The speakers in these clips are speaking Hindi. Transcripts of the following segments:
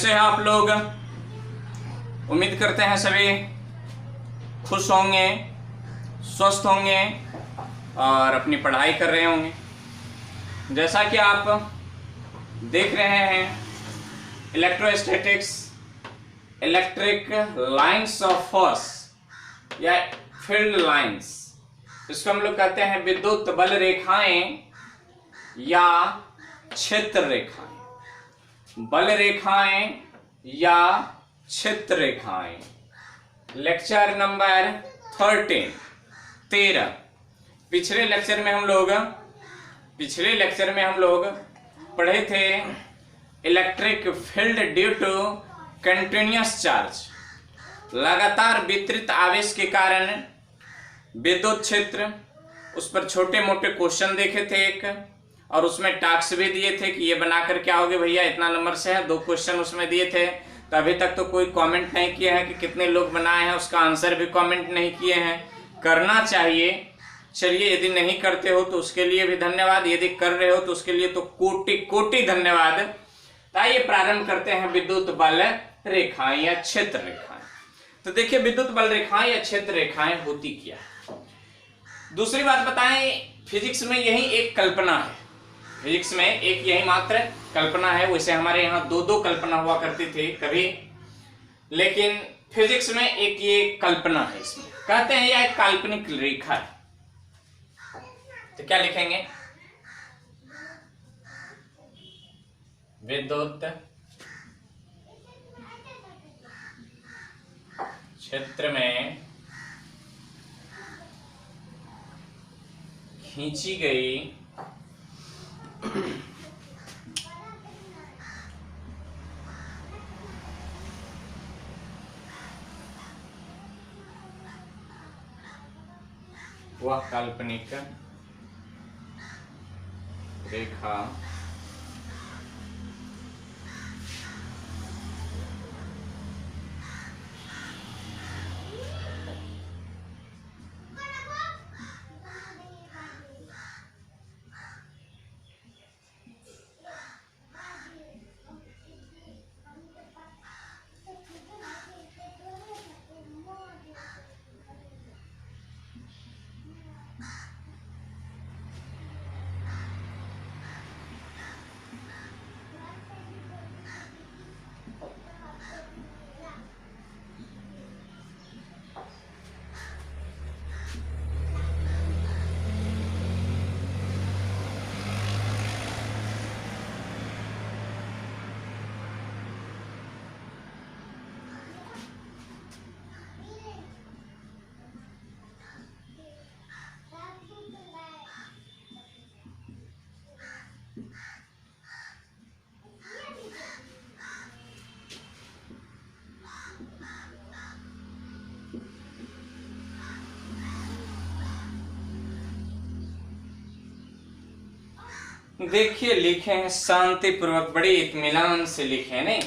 कैसे हैं आप लोग? उम्मीद करते हैं सभी खुश होंगे, स्वस्थ होंगे और अपनी पढ़ाई कर रहे होंगे। जैसा कि आप देख रहे हैं, electrostatics, electric lines of force या फील्ड लाइंस, इसको हम लोग कहते हैं विद्युत बल रेखाएं या क्षेत्र रेखाएं। बल रेखाएं या क्षेत्र रेखाएं। Lecture number 13। पिछले लेक्चर में हम लोग पढ़े थे electric field due to continuous charge, लगातार वितरित आवेश के कारण विद्युत क्षेत्र। उस पर छोटे मोटे क्वेश्चन देखे थे एक, और उसमें टास्क भी दिए थे कि ये बनाकर क्या होगे भैया, इतना नंबर से है। 2 क्वेश्चन उसमें दिए थे। तो अभी तक तो कोई कमेंट नहीं किया है कि कितने लोग बनाए हैं, उसका आंसर भी कमेंट नहीं किए हैं। करना चाहिए। चलिए, यदि नहीं करते हो तो उसके लिए भी धन्यवाद, यदि कर रहे हो तो उसके लिए तो कोटि कोटि धन्यवाद। तो आइए प्रारंभ करते हैं विद्युत बल रेखाएं या क्षेत्र रेखाएं। तो देखिए, विद्युत बल रेखाएं या क्षेत्र रेखाएं होती क्या है। दूसरी बात बताएं, फिजिक्स में यही एक कल्पना है। फिजिक्स में एक यही मात्र कल्पना है। वैसे हमारे यहाँ 2 कल्पना हुआ करती थी कभी, लेकिन फिजिक्स में एक ये कल्पना है। इसमें कहते हैं यह एक काल्पनिक रेखा है। तो क्या लिखेंगे? विद्युत क्षेत्र में खींची गई वह काल्पनिक रेखा देखिए, लिखे हैं शांति पूर्वक, बड़े इत्मीनान से लिखे नहीं।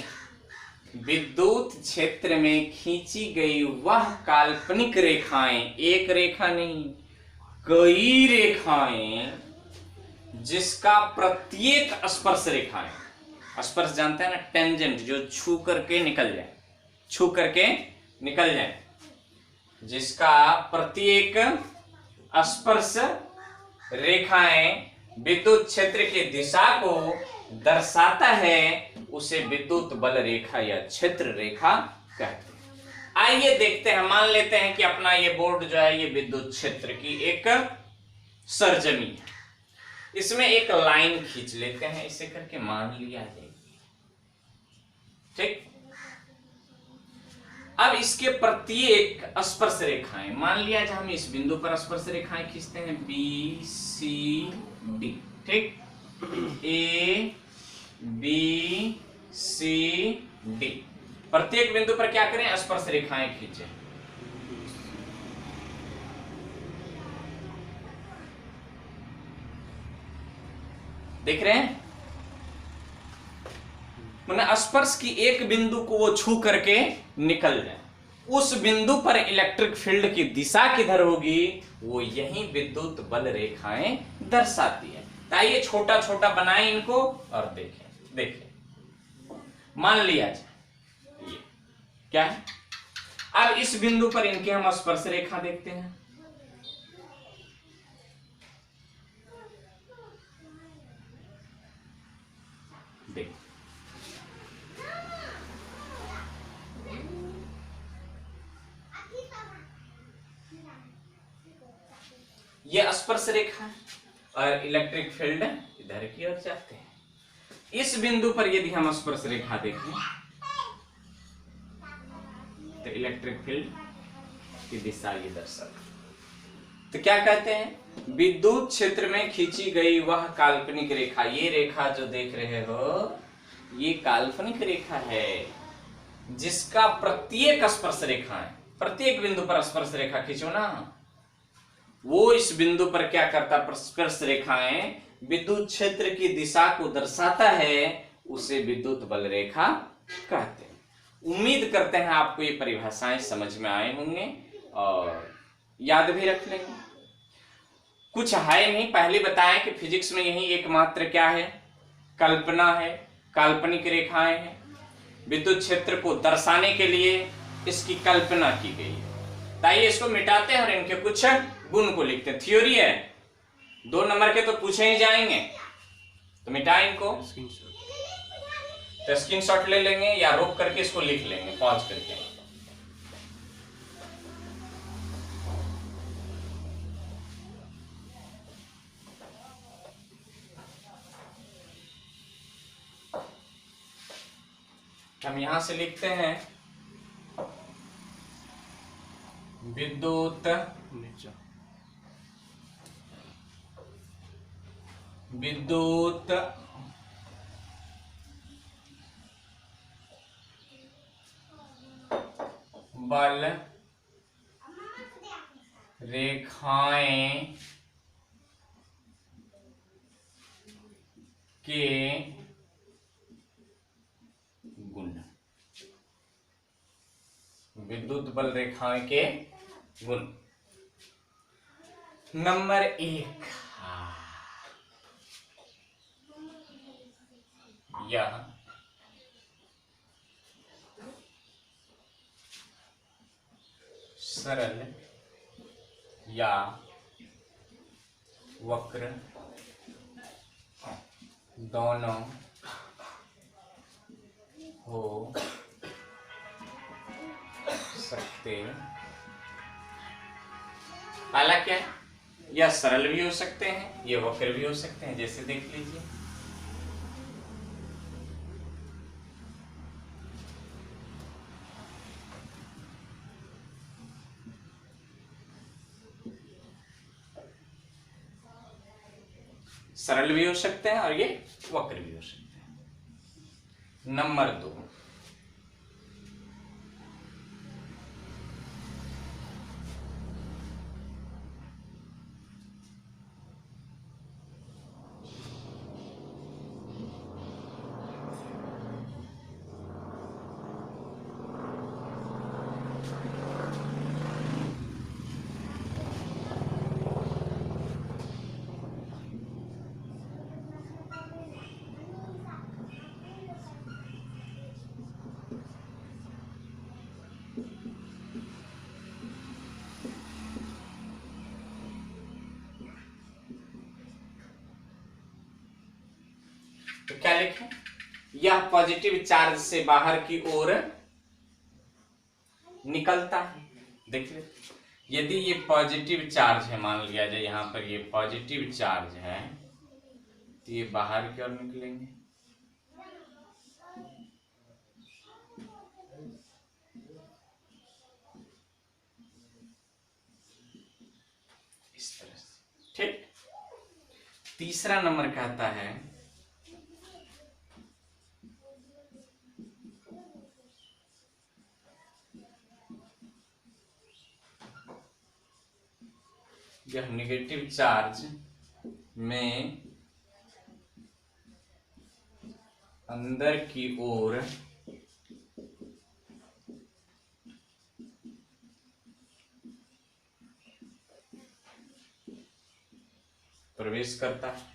विद्युत क्षेत्र में खींची गई वह काल्पनिक रेखाएं, एक रेखा नहीं कई रेखाएं, जिसका प्रत्येक स्पर्श रेखाएं, स्पर्श जानते हैं ना, टेंजेंट, जो छू करके निकल जाए, जिसका प्रत्येक स्पर्श रेखाएं विद्युत क्षेत्र की दिशा को दर्शाता है, उसे विद्युत बल रेखा या क्षेत्र रेखा कहते हैं। आइए देखते हैं। मान लेते हैं कि अपना ये बोर्ड जो है ये विद्युत क्षेत्र की एक सरजमी है। इसमें एक लाइन खींच लेते हैं, इसे करके मान लिया जाएगी। ठीक। अब इसके प्रत्येक स्पर्श रेखाएं, मान लिया जब हम इस बिंदु पर स्पर्श रेखाएं खींचते हैं बी सी डी, ठीक, ए बी सी डी, प्रत्येक बिंदु पर क्या करें? स्पर्श रेखाएं खींचें। देख रहे हैं? माने स्पर्श की एक बिंदु को वो छू करके निकल जाए, उस बिंदु पर इलेक्ट्रिक फील्ड की दिशा किधर होगी, वो यही विद्युत बल रेखाएं दर्शाती है। आइए छोटा छोटा बनाएं इनको और देखें। मान लिया जाए ये क्या है। अब इस बिंदु पर इनके हम स्पर्श रेखा देखते हैं। देख ये स्पर्श रेखा है और इलेक्ट्रिक फील्ड इधर की ओर जाते हैं। इस बिंदु पर यदि हम स्पर्श रेखा देखें तो इलेक्ट्रिक फील्ड की दिशा ये दर्शाती। तो क्या कहते हैं, विद्युत क्षेत्र में खींची गई वह काल्पनिक रेखा, ये रेखा जो देख रहे हो ये काल्पनिक रेखा है जिसका प्रत्येक स्पर्श रेखा है, प्रत्येक बिंदु पर स्पर्श रेखा खींचो ना, वो इस बिंदु पर क्या करता, स्पर्श रेखाएं विद्युत क्षेत्र की दिशा को दर्शाता है, उसे विद्युत बल रेखा कहते हैं। उम्मीद करते हैं आपको ये परिभाषाएं समझ में आए होंगे और याद भी रख लेंगे। कुछ है नहीं, पहले बताया कि फिजिक्स में यही एकमात्र क्या है, कल्पना है, काल्पनिक रेखाएं हैं। विद्युत क्षेत्र को दर्शाने के लिए इसकी कल्पना की गई है। ताइए इसको मिटाते हैं और इनके कुछ गुण को लिखते हैं। थ्योरी है, 2 नंबर के तो पूछे ही जाएंगे, तो मिटाएं इनको, तो स्क्रीनशॉट ले लेंगे या रोक करके इसको लिख लेंगे पॉज करके। हम यहां से लिखते हैं विद्युत बल रेखाएं के गुण, विद्युत बल रेखाएं के गुण। नंबर 1, यह सरल या वक्र दोनों हो सकते। हालांकि यह सरल भी हो सकते हैं, ये वक्र भी हो सकते हैं, जैसे देख लीजिए। सरल भी हो सकते हैं और ये वक्र भी हो सकते हैं। नंबर 2, तो क्या लिखें, यह पॉजिटिव चार्ज से बाहर की ओर निकलता है। देखिए यदि ये पॉजिटिव चार्ज है, मान लिया जाए यहां पर ये पॉजिटिव चार्ज है, तो ये बाहर की ओर निकलेंगे। इस तरह से, ठीक। तीसरा नंबर कहता है यह नेगेटिव चार्ज में अंदर की ओर प्रवेश करता है।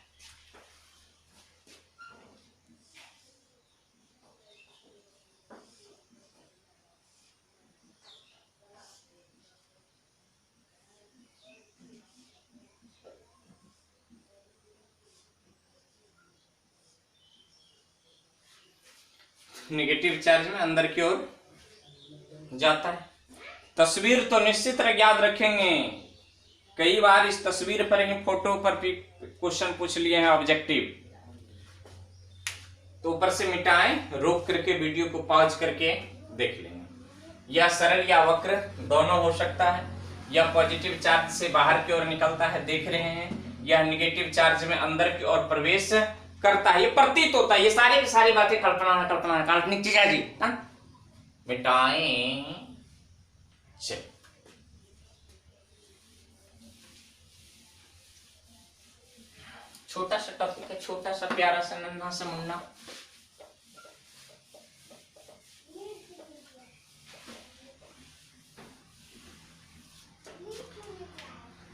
नेगेटिव चार्ज में अंदर की ओर जाता है। तस्वीर तो निश्चित याद रखेंगे, कई बार इस तस्वीर पर ही फोटो पर भी क्वेश्चन पूछ लिए हैं ऑब्जेक्टिव। तो ऊपर से मिटाएं, रोक करके वीडियो को पॉज करके देख लेंगे। यह सरल या वक्र दोनों हो सकता है। यह पॉजिटिव चार्ज से बाहर की ओर निकलता है, देख रहे हैं। यह नेगेटिव चार्ज में अंदर की ओर प्रवेश करता है, ये प्रतीत होता है। ये सारी बातें कल्पना है, काल्पनिक चीज है जी। मिटाएं, चल छोटा सा टॉपिक है, छोटा सा प्यारा सा नन्हा सा मुन्ना।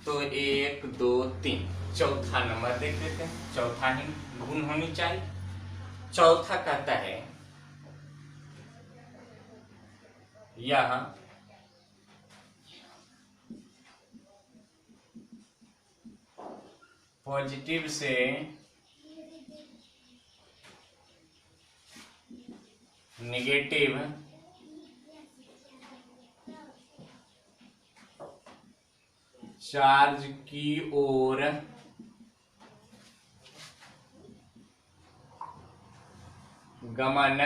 तो 1 2 3 चौथा नंबर देख लेते हैं। चौथा ही गुण होनी चाहिए। चौथा कहता है यह पॉजिटिव से नेगेटिव चार्ज की ओर गमन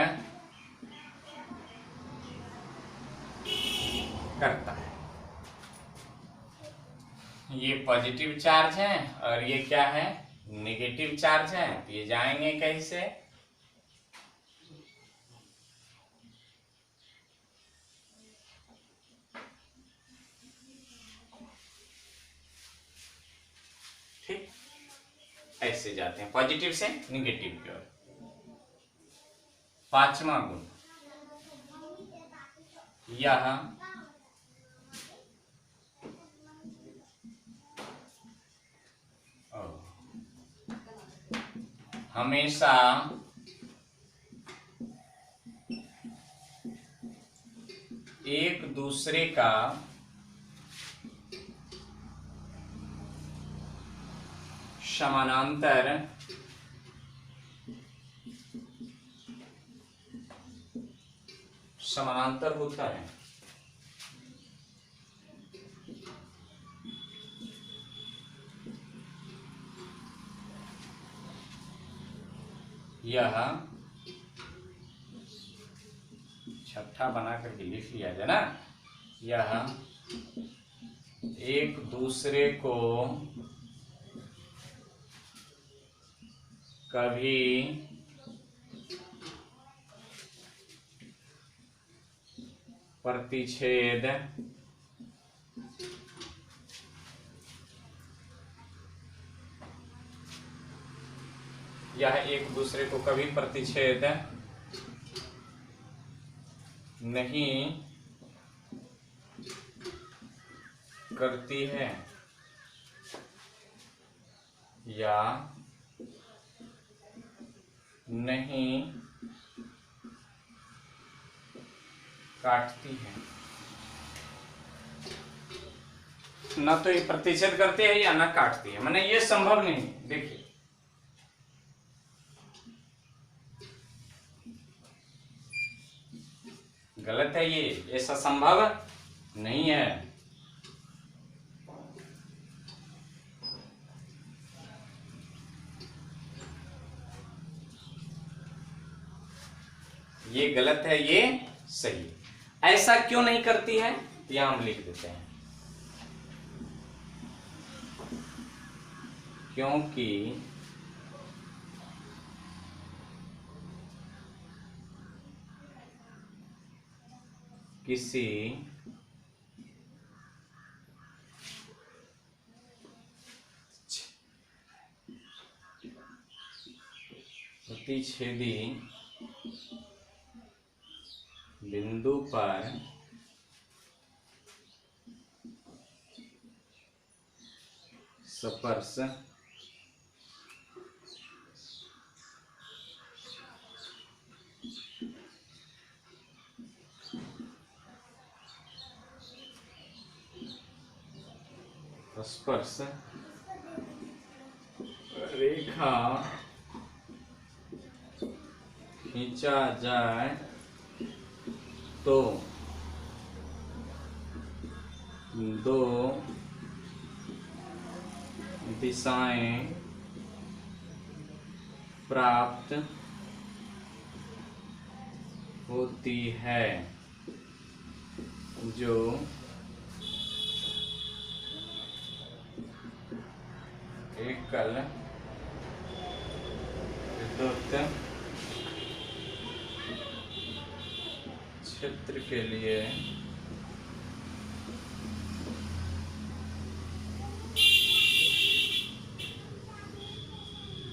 करता है। ये पॉजिटिव चार्ज है और ये क्या है, नेगेटिव चार्ज है। तो ये जाएंगे कैसे, ठीक ऐसे जाते हैं पॉजिटिव से नेगेटिव की ओर। पांचवा गुण, यह हमेशा एक दूसरे का समानांतर होता है। यह छठा बना करके लिख लिया जाए ना। यह एक दूसरे को कभी प्रतिच्छेद यह एक दूसरे को कभी प्रतिच्छेद नहीं करती है या नहीं काटती है। ना तो ये प्रतिच्छेद करती है या ना काटती है, माने ये संभव नहीं। देखिए गलत है, ये ऐसा संभव नहीं है। ये गलत है, ये सही है। ऐसा क्यों नहीं करती है, यह हम लिख देते हैं। क्योंकि किसी प्रतिच्छेदी बिंदु पर स्पर्श रेखा खींचा जाए तो दो दिशाएं प्राप्त होती है जो एकल विद्युत क्षेत्र के लिए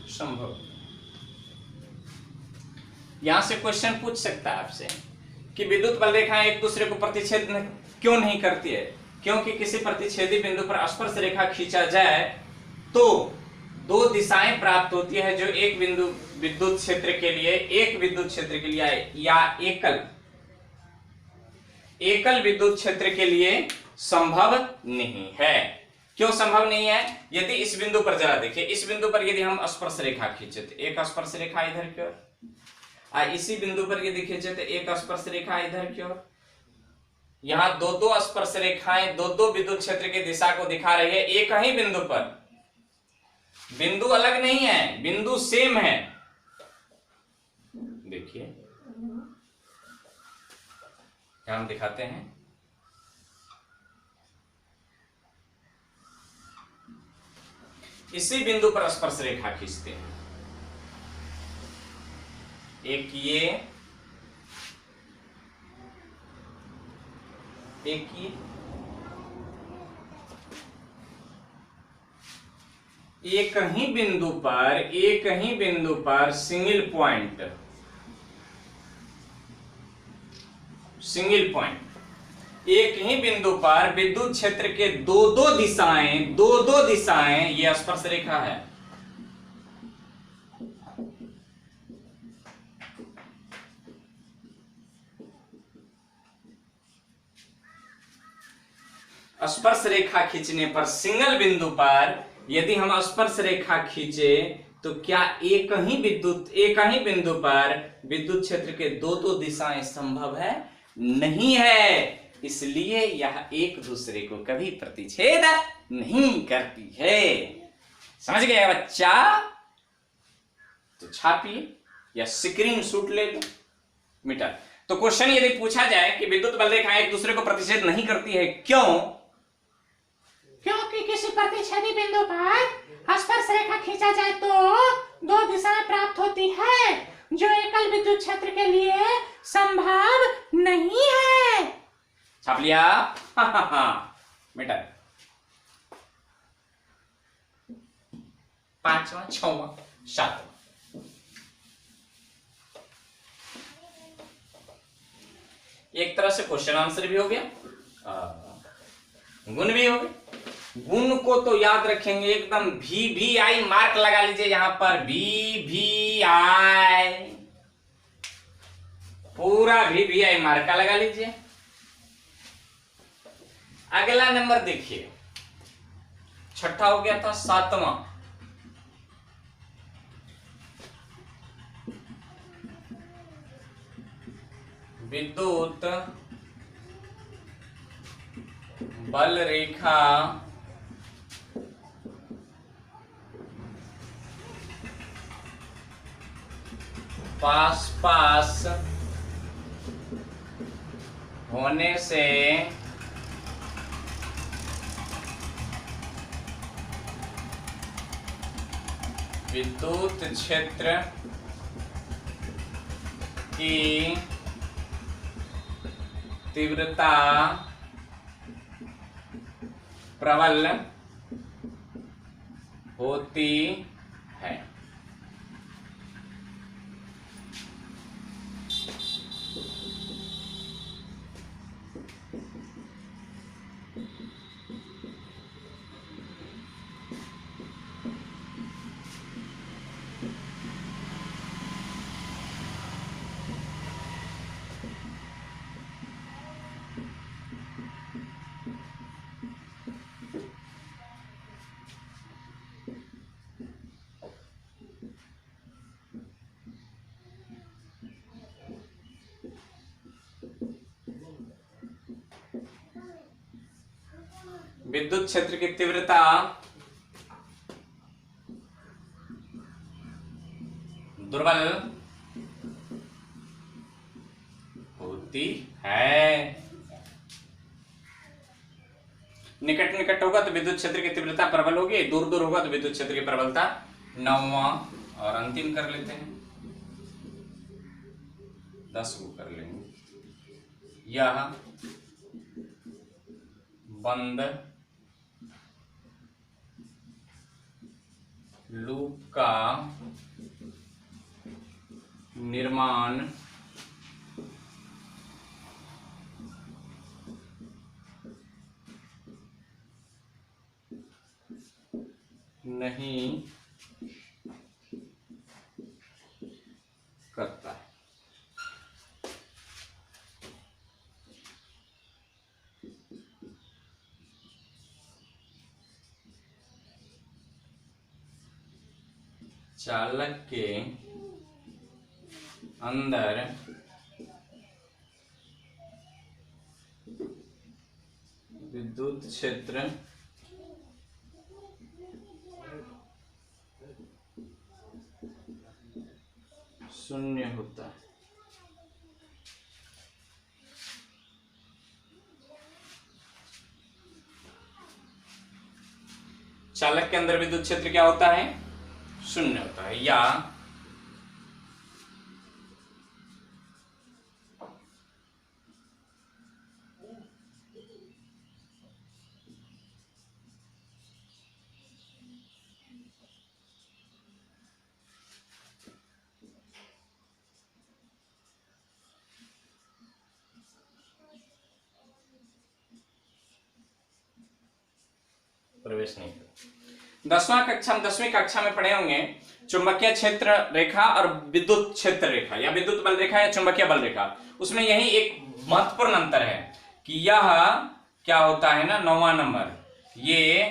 संभव। यहां से क्वेश्चन पूछ सकता है आपसे कि विद्युत बल रेखाएं एक दूसरे को प्रतिच्छेद क्यों नहीं करती है? क्योंकि किसी प्रतिच्छेदी बिंदु पर स्पर्श रेखा खींचा जाए तो दो दिशाएं प्राप्त होती है जो एक बिंदु विद्युत क्षेत्र के लिए, एक विद्युत क्षेत्र के लिए या एकल विद्युत क्षेत्र के लिए संभव नहीं है। क्यों संभव नहीं है? यदि इस बिंदु पर जरा देखिए, इस बिंदु पर यदि हम स्पर्श रेखा खींचे तो एक स्पर्श रेखा इधर की ओर, इसी बिंदु पर यदि खींचे तो एक स्पर्श रेखा इधर की ओर। यहां दो दो स्पर्श रेखाएं दो दो विद्युत क्षेत्र की दिशा को दिखा रही है एक ही बिंदु पर। बिंदु अलग नहीं है, बिंदु सेम है। देखिए हम दिखाते हैं, इसी बिंदु पर स्पर्श रेखा खींचते हैं, एक ये, एक ये, एक ही बिंदु पर सिंगल पॉइंट एक ही बिंदु पर विद्युत क्षेत्र के दो दो दिशाएं ये स्पर्श रेखा है। स्पर्श रेखा खींचने पर सिंगल बिंदु पर यदि हम स्पर्श रेखा खींचे तो क्या एक ही बिंदु पर विद्युत क्षेत्र के दो दो दिशाएं संभव है? नहीं है। इसलिए यह एक दूसरे को कभी प्रतिच्छेद नहीं करती है। समझ गए बच्चा? तो छापिए या स्क्रीन शॉट ले लो मीटर। तो क्वेश्चन यदि पूछा जाए कि विद्युत बल रेखाएं एक दूसरे को प्रतिच्छेद नहीं करती है, क्यों? क्योंकि किसी प्रतिच्छेदी बिंदु पर स्पर्श रेखा खींचा जाए तो दो दिशाएं प्राप्त होती है जो एकल विद्युत क्षेत्र के लिए संभव नहीं है। छाप लिया? बेटा 5वां 6वां 7वां एक तरह से क्वेश्चन आंसर भी हो गया, गुण भी हो गए। गुण को तो याद रखेंगे एकदम, VVI मार्क लगा लीजिए यहां पर, VVI पूरा VVI मार्क का लगा लीजिए। अगला नंबर देखिए, छठा हो गया था, 7वां। विद्युत बल रेखा पास पास होने से विद्युत क्षेत्र की तीव्रता प्रबल होती है। विद्युत क्षेत्र की तीव्रता दुर्बल होती है। निकट निकट होगा तो विद्युत क्षेत्र की तीव्रता प्रबल होगी, दूर दूर होगा तो विद्युत क्षेत्र की प्रबलता। 9वां और अंतिम कर लेते हैं, 10 को कर लेंगे। यह बंद लूप का निर्माण नहीं करता है। चालक के अंदर विद्युत क्षेत्र शून्य होता है। चालक के अंदर विद्युत क्षेत्र क्या होता है? शून्य होता है। या प्रवेश नहीं करता। 10वीं कक्षा में पढ़े होंगे चुंबकीय क्षेत्र रेखा और विद्युत क्षेत्र रेखा, या विद्युत बल रेखा या चुंबकीय बल रेखा। उसमें यही एक महत्वपूर्ण अंतर है कि यह क्या होता है ना, 9वां नंबर, ये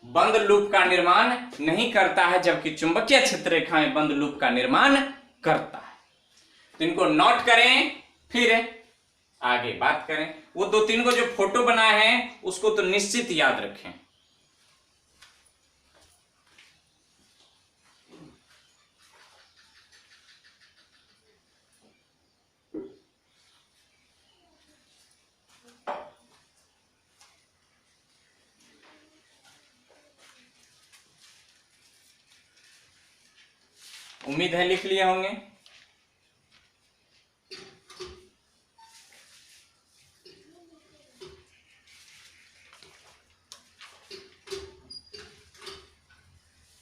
बंद लूप का निर्माण नहीं करता है, जबकि चुंबकीय क्षेत्र रेखाएं बंद लूप का निर्माण करता है। तो इनको नोट करें, फिर आगे बात करें। वो 2-3 को जो फोटो बनाए हैं उसको तो निश्चित याद रखें। उम्मीद है लिख लिए होंगे।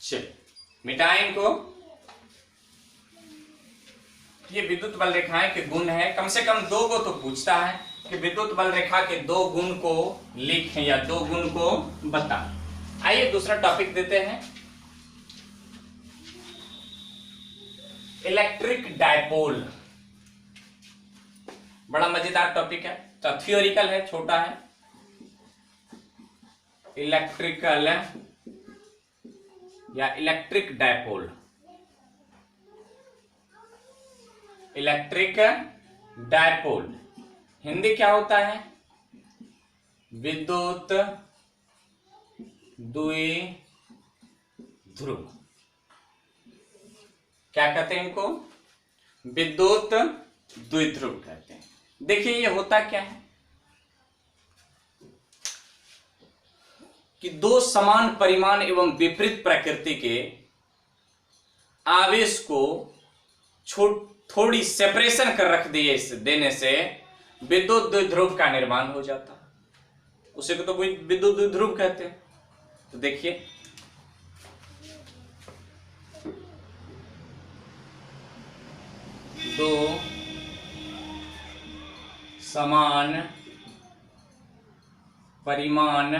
चल मिटाएं इनको। ये विद्युत बल रेखाएं के गुण है, कम से कम 2 को तो पूछता है कि विद्युत बल रेखा के 2 गुण को लिखें या 2 गुण को बता। आइए दूसरा टॉपिक देते हैं, इलेक्ट्रिक डायपोल। बड़ा मजेदार टॉपिक है, तो थियोरिकल है, छोटा है। इलेक्ट्रिकल या electric dipole. Electric dipole Hindi क्या होता है? विद्युत द्विध्रुव। क्या कहते हैं इनको? विद्युत द्विध्रुव कहते हैं। देखिए ये होता क्या है कि 2 समान परिमाण एवं विपरीत प्रकृति के आवेश को थोड़ी सेपरेशन कर रख देने से विद्युत द्विध्रुव का निर्माण हो जाता है। उसे तो कोई विद्युत द्विध्रुव कहते हैं। तो देखिए दो समान परिमाण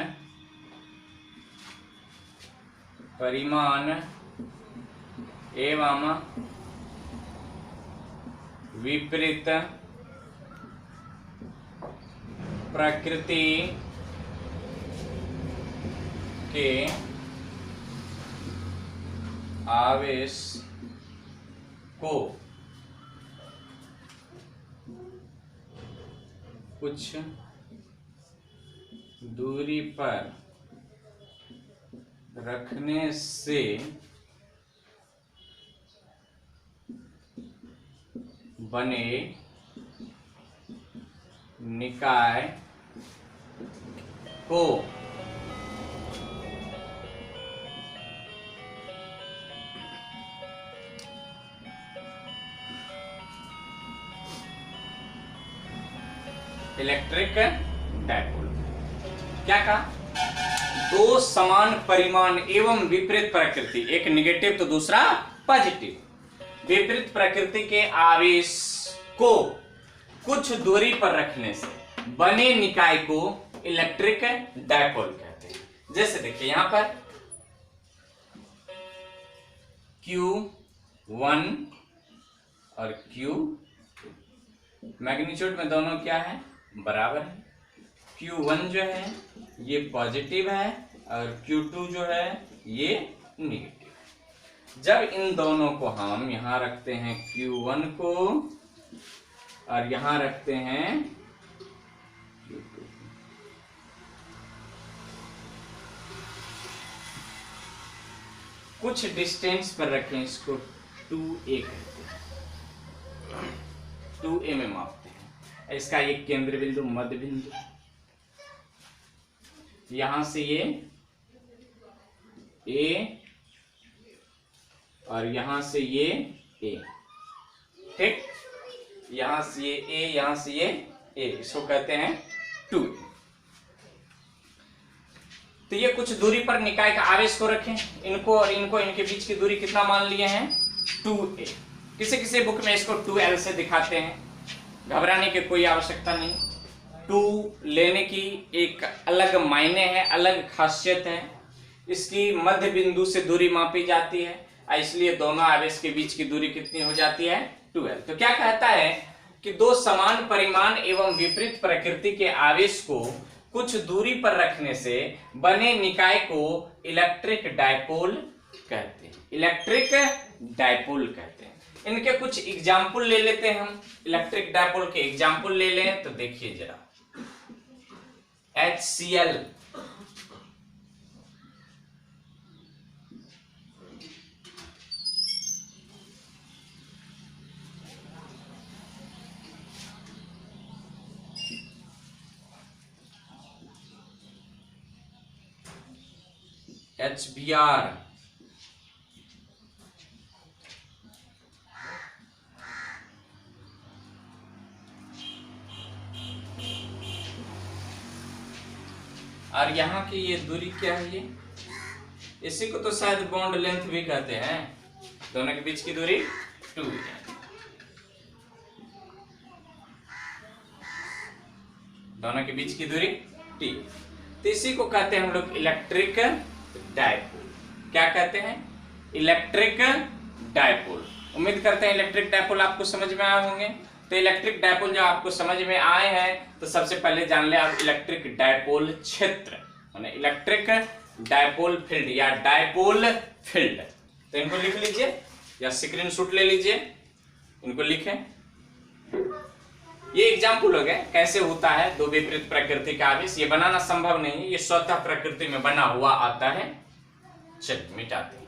एवं विपरीत प्रकृति के आवेश को कुछ दूरी पर रखने से बने निकाय को इलेक्ट्रिक डायपोल। क्या कहा? दो समान परिमाण एवं विपरीत प्रकृति, एक निगेटिव तो दूसरा पॉजिटिव, विपरीत प्रकृति के आवेश को कुछ दूरी पर रखने से बने निकाय को इलेक्ट्रिक डायपोल कहते हैं। जैसे देखिए यहां पर Q1 और Q, मैग्नीट्यूड में दोनों क्या है? बराबर है। Q1 जो है ये पॉजिटिव है और Q2 जो है ये निगेटिव। जब इन दोनों को हम यहां रखते हैं Q1 को और यहां रखते हैं Q2, कुछ डिस्टेंस पर रखें, इसको 2a कहते हैं, 2a में मापते हैं। इसका ये केंद्र बिंदु, मध्य बिंदु, यहां से ये A और यहां से ये A, ठीक, यहां से ये A, यहां से ये A, इसको कहते हैं 2। तो ये कुछ दूरी पर निकाय का आवेश को रखें, इनको और इनको, इनके बीच की दूरी कितना मान लिए हैं? 2a। किसी किसी बुक में इसको 2l से दिखाते हैं, घबराने की कोई आवश्यकता नहीं। 2 लेने की एक अलग मायने है, अलग खासियत है। इसकी मध्य बिंदु से दूरी मापी जाती है, इसलिए दोनों आवेश के बीच की दूरी कितनी हो जाती है? 2l। तो क्या कहता है कि दो समान परिमाण एवं विपरीत प्रकृति के आवेश को कुछ दूरी पर रखने से बने निकाय को इलेक्ट्रिक डायपोल कहते हैं। इलेक्ट्रिक डायपोल कहते हैं। इनके कुछ एग्जाम्पल ले लेते हैं हम, इलेक्ट्रिक डायपोल के एग्जाम्पल ले लें तो देखिए जरा। HCl, HBr, और यहाँ की ये दूरी क्या है? ये इसी को तो शायद बॉन्ड लेंथ भी कहते हैं। दोनों के बीच की दूरी 2 है। दोनों के बीच की दूरी T। तो इसी को कहते हैं हम लोग इलेक्ट्रिक डायपोल। क्या कहते हैं? Electric dipole. उम्मीद करते हैं इलेक्ट्रिक डायपोल आपको समझ में आए होंगे। तो इलेक्ट्रिक डायपोल जब आपको समझ में आए हैं तो सबसे पहले जान ले आप इलेक्ट्रिक डायपोल क्षेत्र, माने इलेक्ट्रिक डायपोल फील्ड या डायपोल फील्ड। तो इनको लिख लीजिए या स्क्रीनशॉट ले लीजिए, इनको लिखें। ये एग्जाम्पल हो गए कैसे होता है दो विपरीत प्रकृति का आवेश। ये बनाना संभव नहीं है, ये स्वतः प्रकृति में बना हुआ आता है। चलिए मिटाते हैं।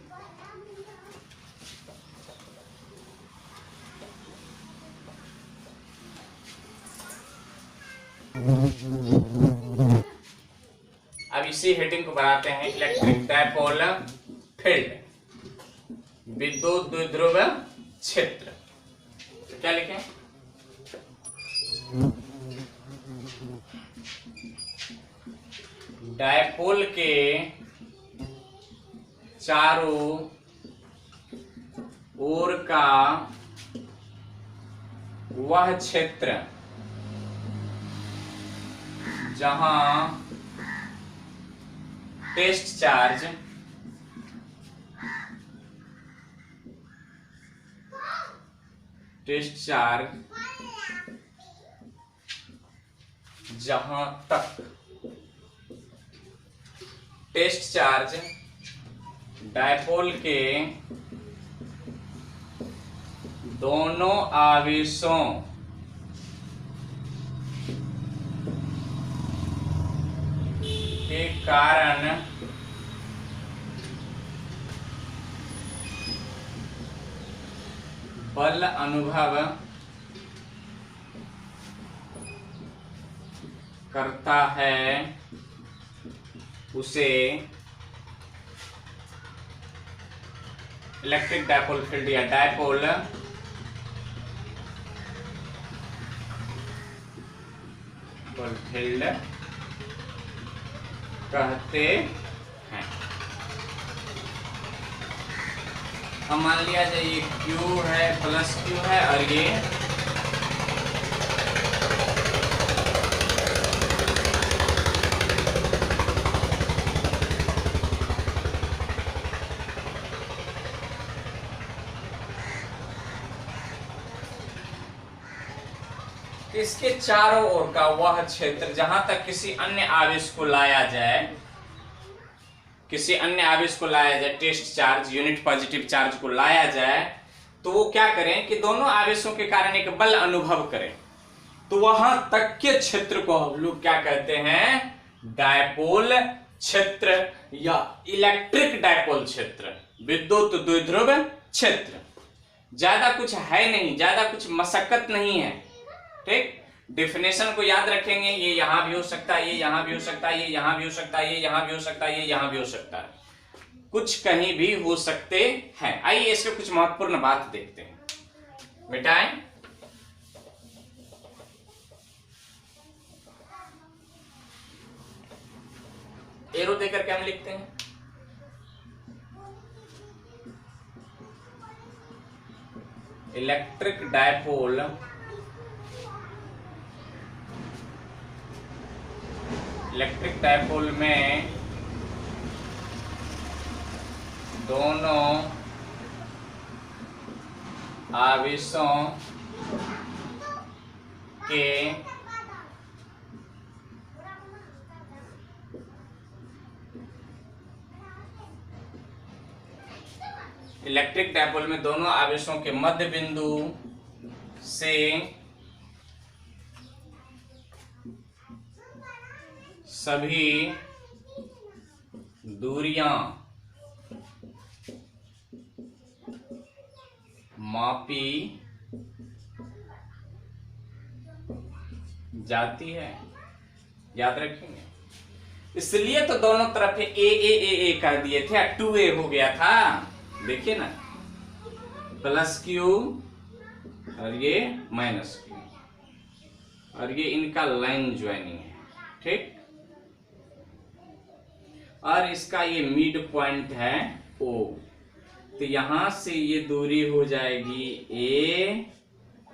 अब इसी हेडिंग को बनाते हैं इलेक्ट्रिक डायपोल फील्ड, विद्युत द्विध्रुव क्षेत्र। तो क्या लिखें? डायपोल के चारों ओर का वह क्षेत्र जहां टेस्ट चार्ज जहां तक टेस्ट चार्ज डायपोल के दोनों आवेशों के कारण बल अनुभव करता है उसे इलेक्ट्रिक डायपोल फील्ड या डायपोल फील्ड कहते हैं। अब मान लिया जाए ये Q है प्लस Q है और ये इसके चारों ओर का वह क्षेत्र जहां तक किसी अन्य आवेश को लाया जाए, test charge, unit positive charge को लाया जाए, तो वो क्या करें कि दोनों आवेशों के कारण एक बल अनुभव करें, तो वहां तक के क्षेत्र को हम लोग क्या कहते हैं? डायपोल क्षेत्र या इलेक्ट्रिक डायपोल क्षेत्र, विद्युत द्विध्रुव क्षेत्र। ज्यादा कुछ है नहीं, ज्यादा कुछ मशक्कत नहीं है। ठीक, डेफिनेशन को याद रखेंगे, ये यहां भी हो सकता है, ये यहां भी हो सकता है, ये यहां भी हो सकता है, ये यहां भी हो सकता है, ये यहां भी हो सकता है, कुछ कहीं भी हो सकते हैं। आइए इसके कुछ महत्वपूर्ण बात देखते हैं। मिटाएं, एरो देकर के हम लिखते हैं इलेक्ट्रिक डायपोल में दोनों आवेशों के मध्य बिंदु से सभी दूरियां मापी जाती है। याद रखेंगे, इसलिए तो दोनों तरफ ए कर दिए थे, 2a हो गया था। देखिए ना, प्लस क्यू और ये माइनस क्यू, और ये इनका लाइन ज्वाइनिंग है। ठीक, और इसका ये मिड पॉइंट है O, तो यहां से ये दूरी हो जाएगी A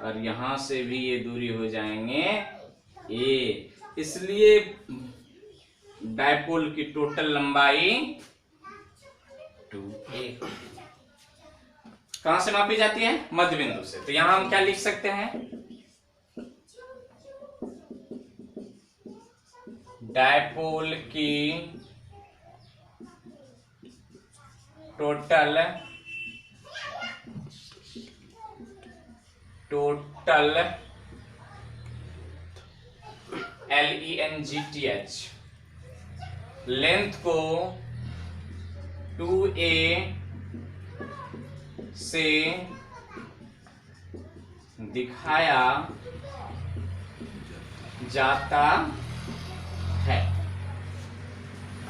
और यहां से भी ये दूरी हो जाएंगे A। इसलिए डायपोल की टोटल लंबाई 2a। कहां से मापी जाती है? मध्य बिंदु से। तो यहां हम क्या लिख सकते हैं? डायपोल की टोटल LENGTH लेंथ को 2a से दिखाया जाता है।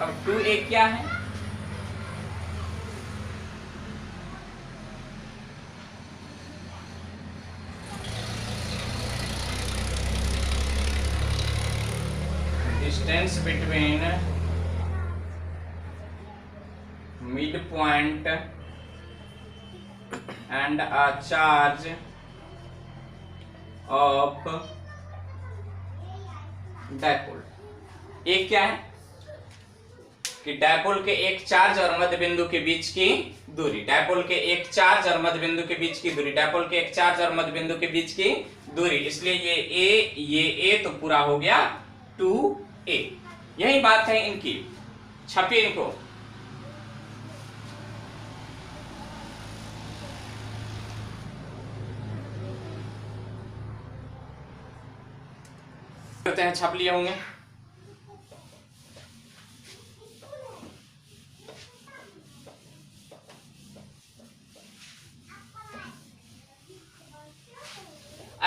अब 2a क्या है? Distance between midpoint and a charge of dipole। एक क्या है कि डायपोल के एक चार्ज और मध्य बिंदु के बीच की दूरी, डायपोल के एक चार्ज और मध्य बिंदु के बीच की दूरी, डायपोल के एक चार्ज और मध्य बिंदु के बीच की दूरी। इसलिए ये A तो पूरा हो गया 2a। यही बात है इनकी, छपिए इनको। करते हैं, छप लिए होंगे।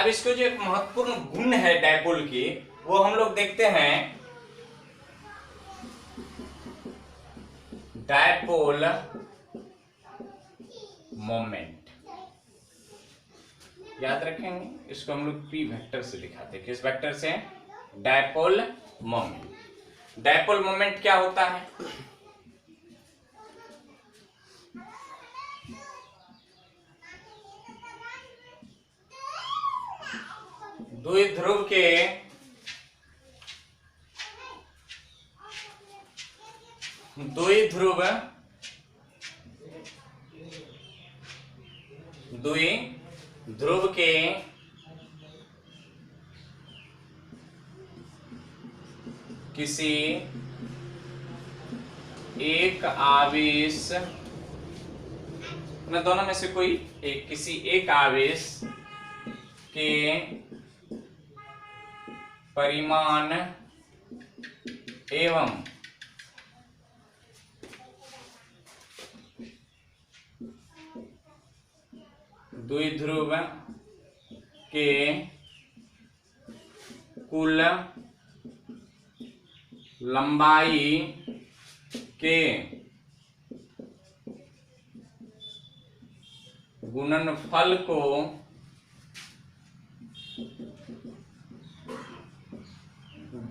अब इसको जो एक महत्वपूर्ण गुण है डायपोल की, वो हम लोग देखते हैं। डायपोल मोमेंट याद रखेंगे, इसको हम लोग पी वेक्टर से दिखाते हैं। किस वेक्टर से? Dipole moment. डायपोल मोमेंट क्या होता है? द्विध्रुव के द्विध्रुव के किसी एक आवेश, मतलब दोनों में से कोई एक, किसी एक आवेश के परिमाण एवं द्विध्रुव के कुल लंबाई के गुणनफल को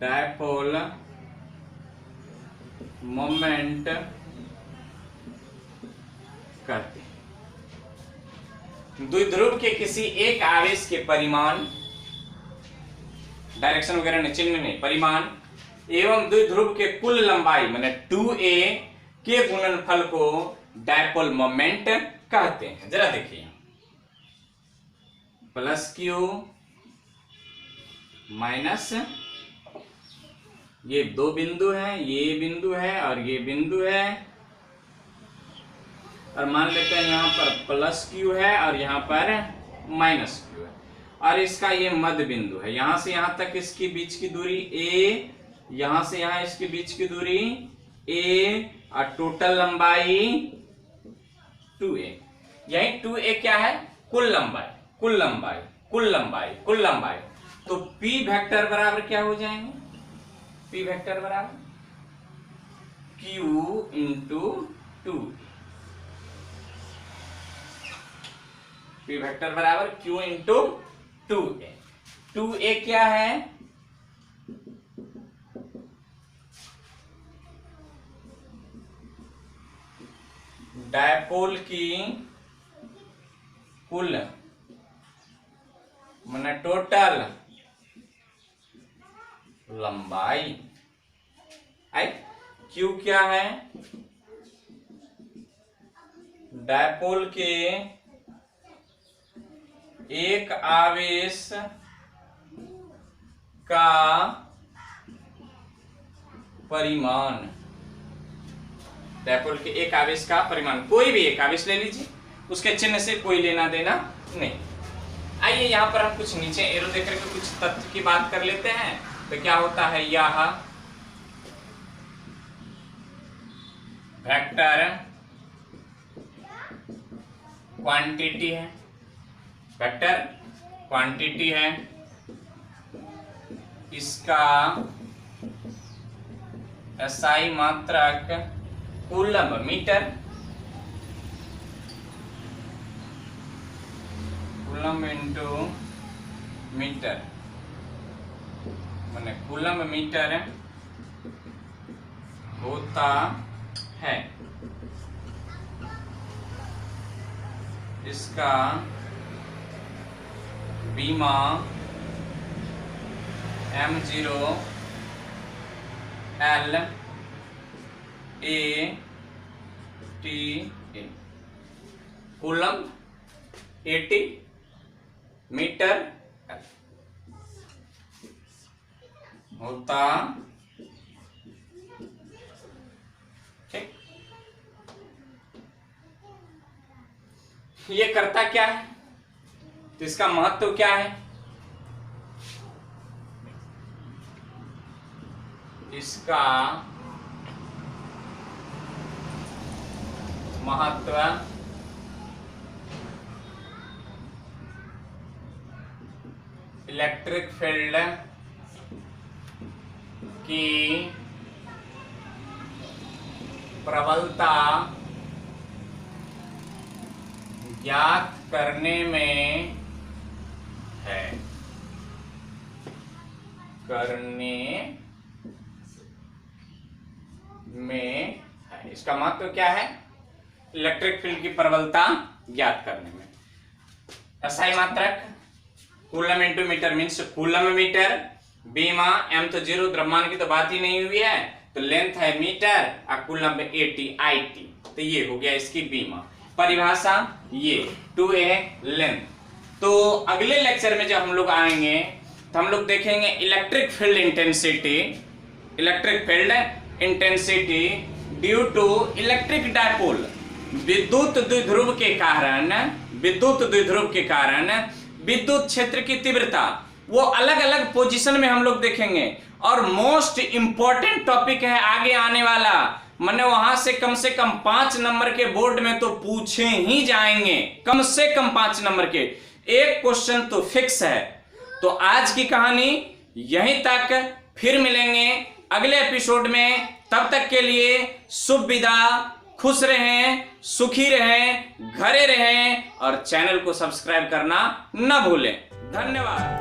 डायपोल मोमेंट कहते हैं। द्विध्रुव के किसी एक आवेश के परिमाण, डायरेक्शन वगैरह ने चिन्ह नहीं, परिमाण एवं द्विध्रुव के कुल लंबाई माने 2a के गुणनफल को डायपोल मोमेंट कहते हैं। जरा देखिए, प्लस क्यू माइनस, ये दो बिंदु है, ये बिंदु है और ये बिंदु है, और मान लेते हैं यहाँ पर प्लस क्यू है और यहाँ पर माइनस क्यू है, और इसका ये मध्य बिंदु है। यहां से यहां तक इसकी बीच की दूरी a, यहां से यहां इसके बीच की दूरी a, और टोटल लंबाई 2a। यही 2a क्या है? कुल लंबाई, कुल लंबाई, कुल लंबाई, कुल लंबाई। तो p वेक्टर बराबर क्या हो जाएंगे? p वेक्टर बराबर q इंटू 2, p वेक्टर बराबर q इंटू 2a। 2a क्या है? डायपोल की कुल माने टोटल लंबाई। आई क्यू क्या है? डायपोल के एक आवेश का परिमाण, डायपोल के एक आवेश का परिमाण, कोई भी एक आवेश ले लीजिए, उसके चिन्ह से कोई लेना देना नहीं। आइए यहां पर हम कुछ नीचे एरो देख करके कुछ तथ्य की बात कर लेते हैं। तो क्या होता है? यह वेक्टर क्वांटिटी है, वेक्टर क्वांटिटी है, इसका SI मात्रक coulomb metre, coulomb into metre माने कूलम मीटर होता है। इसका बीमा M0 L A T A, coulomb 80 metre होता। ठीक, ये करता क्या है? तो इसका महत्व क्या है? इसका महत्व इलेक्ट्रिक फील्ड की प्रबलता ज्ञात करने में है। इसका महत्व क्या है? इलेक्ट्रिक फील्ड की प्रबलता ज्ञात करने में। SI मात्रक coulomb into metre means coulomb metre, बीमा m तो 0, द्रव्यमान की तो बात ही नहीं हुई है, तो लेंथ है मीटर और कूलम में 80 IT, तो ये हो गया इसकी बीमा। परिभाषा ये 2a लेंथ। तो अगले लेक्चर में जब हम लोग आएंगे तो हम लोग देखेंगे electric field intensity due to electric dipole. विद्युत द्विध्रुव के कारण विद्युत क्षेत्र की तीव्रता, वो अलग अलग पोजीशन में हम लोग देखेंगे। और मोस्ट इंपॉर्टेंट टॉपिक है आगे आने वाला, मैंने वहां से कम 5 नंबर के बोर्ड में तो पूछे ही जाएंगे, कम से कम 5 नंबर के एक क्वेश्चन तो फिक्स है। तो आज की कहानी यहीं तक, फिर मिलेंगे अगले एपिसोड में। तब तक के लिए शुभ विदा, खुश रहें, सुखी रहें, घरे रहें और चैनल को सब्सक्राइब करना न भूलें। धन्यवाद।